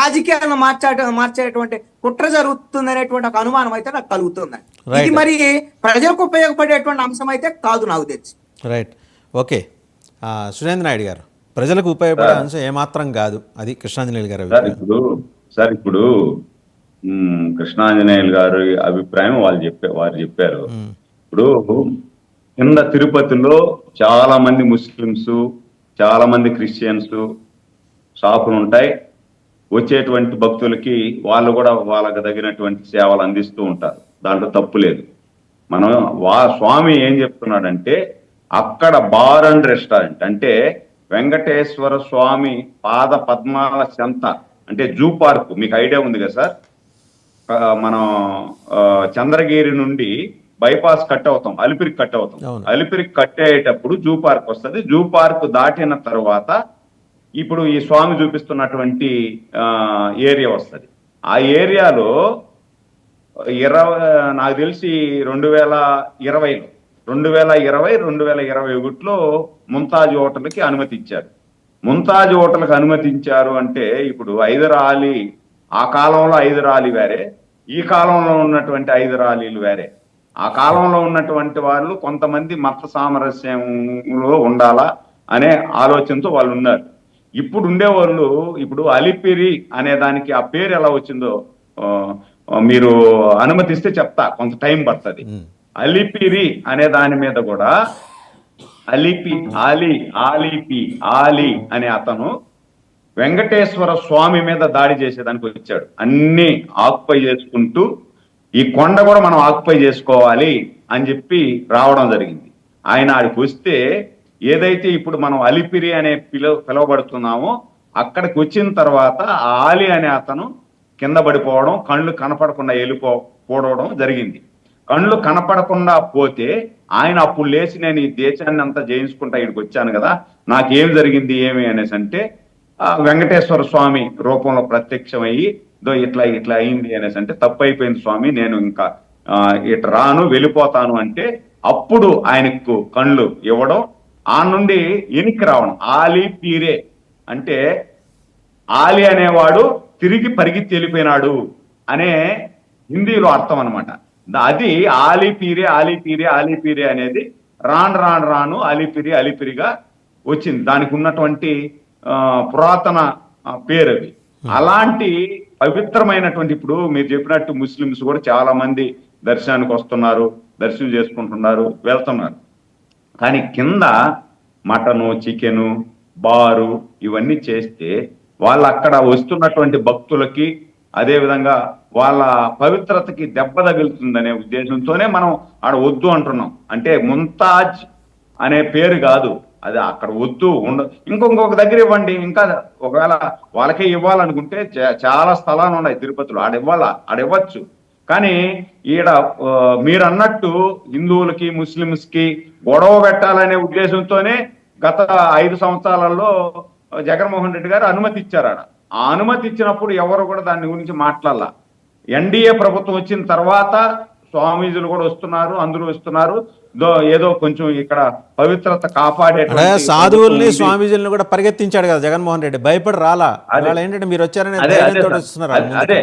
రాజకీయాలను మార్చేటువంటి కుట్ర జరుగుతుంది అనేటువంటి ఒక అనుమానం అయితే నాకు కలుగుతుంది. ఇది మరి ప్రజలకు ఉపయోగపడేటువంటి అంశం అయితే కాదు నాకు తెలిసి. Right, okay. సురేంద్ర నాయుడు గారు, ప్రజలకు ఉపయోగపడే అంశం ఏమాత్రం కాదు, అది కృష్ణాంజనేయులు గారు సార్. ఇప్పుడు కృష్ణాంజనేయులు గారి అభిప్రాయం వారు చెప్పారు. ఇప్పుడు కింద తిరుపతిలో చాలా మంది ముస్లిమ్స్, చాలా మంది క్రిస్టియన్స్ షాపులు ఉంటాయి. వచ్చేటువంటి భక్తులకి వాళ్ళు కూడా వాళ్ళకి తగినటువంటి సేవలు అందిస్తూ ఉంటారు, దాంట్లో తప్పు లేదు. మనం స్వామి ఏం చెప్తున్నాడంటే, అక్కడ బార్ అండ్ రెస్టారెంట్ అంటే వెంకటేశ్వర స్వామి పాద పద్మాల చెంత, అంటే జూ పార్క్ మీకు ఐడియా ఉంది కదా సార్. మనం చంద్రగిరి నుండి బైపాస్ కట్ అవుతాం, అలిపిరికి కట్ అవుతాం. అలిపిరికి కట్ అయ్యేటప్పుడు జూ పార్క్ వస్తుంది. జూ పార్క్ దాటిన తర్వాత ఇప్పుడు ఈ స్వామి చూపిస్తున్నటువంటి ఏరియా వస్తుంది. ఆ ఏరియాలో నాకు తెలిసి 2020, 2021లో ముంతాజ్ హోటల్కి అనుమతి ఇచ్చారు. ముంతాజ్ హోటల్కి అనుమతించారు అంటే ఇప్పుడు హైదర్ అలీ, ఆ కాలంలో హైదర్ అలీ వేరే, ఈ కాలంలో ఉన్నటువంటి హైదర్ అలీలు వేరే. ఆ కాలంలో ఉన్నటువంటి వాళ్ళు కొంతమంది మత సామరస్యంలో ఉండాలా అనే ఆలోచనతో వాళ్ళు ఉన్నారు. ఇప్పుడు ఉండేవాళ్ళు, ఇప్పుడు అలిపిరి అనే దానికి ఆ పేరు ఎలా వచ్చిందో మీరు అనుమతిస్తే చెప్తా, కొంత టైం పడుతుంది. అలిపిరి అనే దాని మీద కూడా ఆలి అనే అతను వెంకటేశ్వర స్వామి మీద దాడి చేసేదానికి వచ్చాడు. అన్ని ఆక్యుపై చేసుకుంటూ ఈ కొండ కూడా మనం ఆక్యుపై చేసుకోవాలి అని చెప్పి రావడం జరిగింది. ఆయన ఆడికి వస్తే ఏదైతే ఇప్పుడు మనం అలిపిరి అనే పిలువబడుతున్నామో అక్కడికి వచ్చిన తర్వాత ఆలి అనే అతను కింద పడిపోవడం, కళ్ళు కనపడకుండా పోవడం జరిగింది. కళ్ళు కనపడకుండా పోతే ఆయన అప్పుడు లేచి, నేను ఈ దేశాన్ని అంతా జయించుకుంటా ఇక్కడికి వచ్చాను కదా, నాకేం జరిగింది ఏమి అనేసి అంటే వెంకటేశ్వర స్వామి రూపంలో ప్రత్యక్షమయ్యి ఇట్లా అయింది అనేసి అంటే, తప్పు అయిపోయింది స్వామి, నేను ఇంకా ఇటు రాను, వెళ్ళిపోతాను అంటే అప్పుడు ఆయనకు కళ్ళు ఇవ్వడం, ఆ నుండి ఎనికి రావడం. ఆలి పీరే అంటే ఆలి అనేవాడు తిరిగి పరిగెత్తి వెళ్ళిపోయినాడు అనే హిందీలో అర్థం అనమాట. అది ఆలిపీరే అనేది రాను అలిపిరిగా వచ్చింది. దానికి ఉన్నటువంటి పురాతన పేరు అది. అలాంటి పవిత్రమైనటువంటి, ఇప్పుడు మీరు చెప్పినట్టు ముస్లిమ్స్ కూడా చాలా మంది దర్శనానికి వస్తున్నారు, దర్శనం చేసుకుంటున్నారు, వెళ్తున్నారు. కానీ కింద మటను, చికెను, బారు ఇవన్నీ చేస్తే వాళ్ళు అక్కడ వస్తున్నటువంటి భక్తులకి, అదేవిధంగా వాళ్ళ పవిత్రతకి దెబ్బ తగులుతుందనే ఉద్దేశంతోనే మనం ఆడ వద్దు అంటున్నాం. అంటే ముంతాజ్ అనే పేరు కాదు, అది అక్కడ వద్దు ఇంకొక దగ్గర ఇవ్వండి. ఇంకా ఒకవేళ వాళ్ళకే ఇవ్వాలనుకుంటే చాలా స్థలాలు ఉన్నాయి తిరుపతిలో, ఆడివ్వచ్చు. కానీ ఈడ మీరు అన్నట్టు హిందువులకి ముస్లిమ్స్కి గొడవ పెట్టాలనే ఉద్దేశంతోనే గత 5 సంవత్సరాలలో జగన్మోహన్ రెడ్డి గారు అనుమతి ఇచ్చారు. ఆ అనుమతి ఇచ్చినప్పుడు ఎవరు కూడా దాని గురించి మాట్లాడాల. ఎన్డీఏ ప్రభుత్వం వచ్చిన తర్వాత స్వామీజీలు కూడా వస్తున్నారు, అందరూ వస్తున్నారు. ఏదో కొంచెం ఇక్కడ పవిత్రత కాపాడే సాధువుల్ని, స్వామీజీలను కూడా పరిగెత్తించాడు కదా జగన్మోహన్ రెడ్డి, భయపడి రాలా. ఏంటంటే మీరు వచ్చారని అదే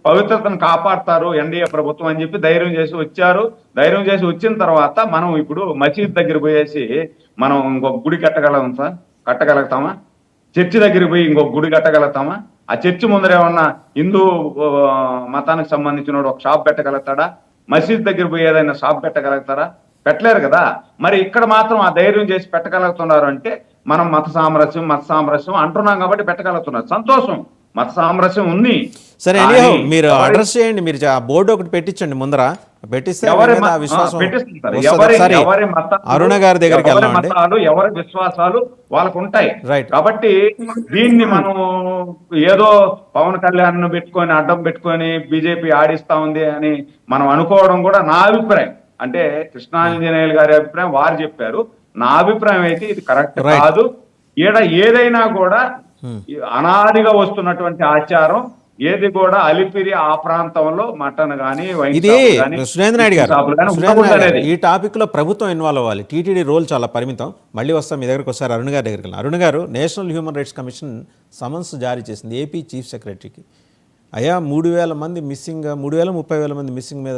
పవిత్రతను కాపాడతారు ఎన్డీఏ ప్రభుత్వం అని చెప్పి ధైర్యం చేసి వచ్చారు. ధైర్యం చేసి వచ్చిన తర్వాత మనం ఇప్పుడు మసీద్ దగ్గర పోయేసి మనం ఇంకొక గుడి కట్టగలుగుతామా? చర్చి దగ్గరికి పోయి ఇంకొక గుడి కట్టగలుగుతామా? ఆ చర్చి ముందర ఏమన్నా హిందూ మతానికి సంబంధించిన ఒక షాప్ పెట్టగలుగుతాడా? మసీద్ దగ్గర పోయి ఏదైనా షాప్ పెట్టగలుగుతారా? పెట్టలేరు కదా. మరి ఇక్కడ మాత్రం ఆ ధైర్యం చేసి పెట్టగలుగుతున్నారు అంటే మనం మత సామరస్యం అంటున్నాం కాబట్టి పెట్టగలుగుతున్నారు. సంతోషం, మత సామరస్యం ఉంది. సరే, మీరు అడ్రస్ చేయండి, మీరు బోర్డు ఒకటి పెట్టించండి ముందర, పెట్టిస్తే అరుణ గారి దగ్గరికి ఎవరి విశ్వాసాలు వాళ్ళకు ఉంటాయి. కాబట్టి దీన్ని మనం ఏదో పవన్ కళ్యాణ్ పెట్టుకొని అడ్డం పెట్టుకొని బీజేపీ ఆడిస్తా ఉంది అని మనం అనుకోవడం కూడా నా అభిప్రాయం. అంటే కృష్ణాంజనేయులు గారి అభిప్రాయం వారు చెప్పారు, నా అభిప్రాయం అయితే ఇది కరెక్ట్ కాదు. ఏదైనా కూడా అనాదిగా వస్తున్నటువంటి ఆచారం ఏది కూడా అలిపిరి ఆ ప్రాంతంలో మటన్ గానీ వైన్ ఇది షాపులు గానీ, సురేంద్ర నాయుడు గారు, షాపులు గానీ సురేంద్ర నాయుడు గారు, ఉండకూడదనేది. ఈ టాపిక్లో ప్రభుత్వం ఇన్వాల్వ్ అవ్వాలి. టీటీడీ రోల్ చాలా పరిమితం. మళ్ళీ వస్తాం మీ దగ్గరకు. ఒకసారి అరుణ్ గారి దగ్గరికి వెళ్ళాం. అరుణ్ గారు, national human rights commission summons జారీ చేసింది ఏపీ చీఫ్ సెక్రటరీకి. అయ్యా 3,000 మంది మిస్సింగ్, 3,000 30,000 మంది మిస్సింగ్ మీద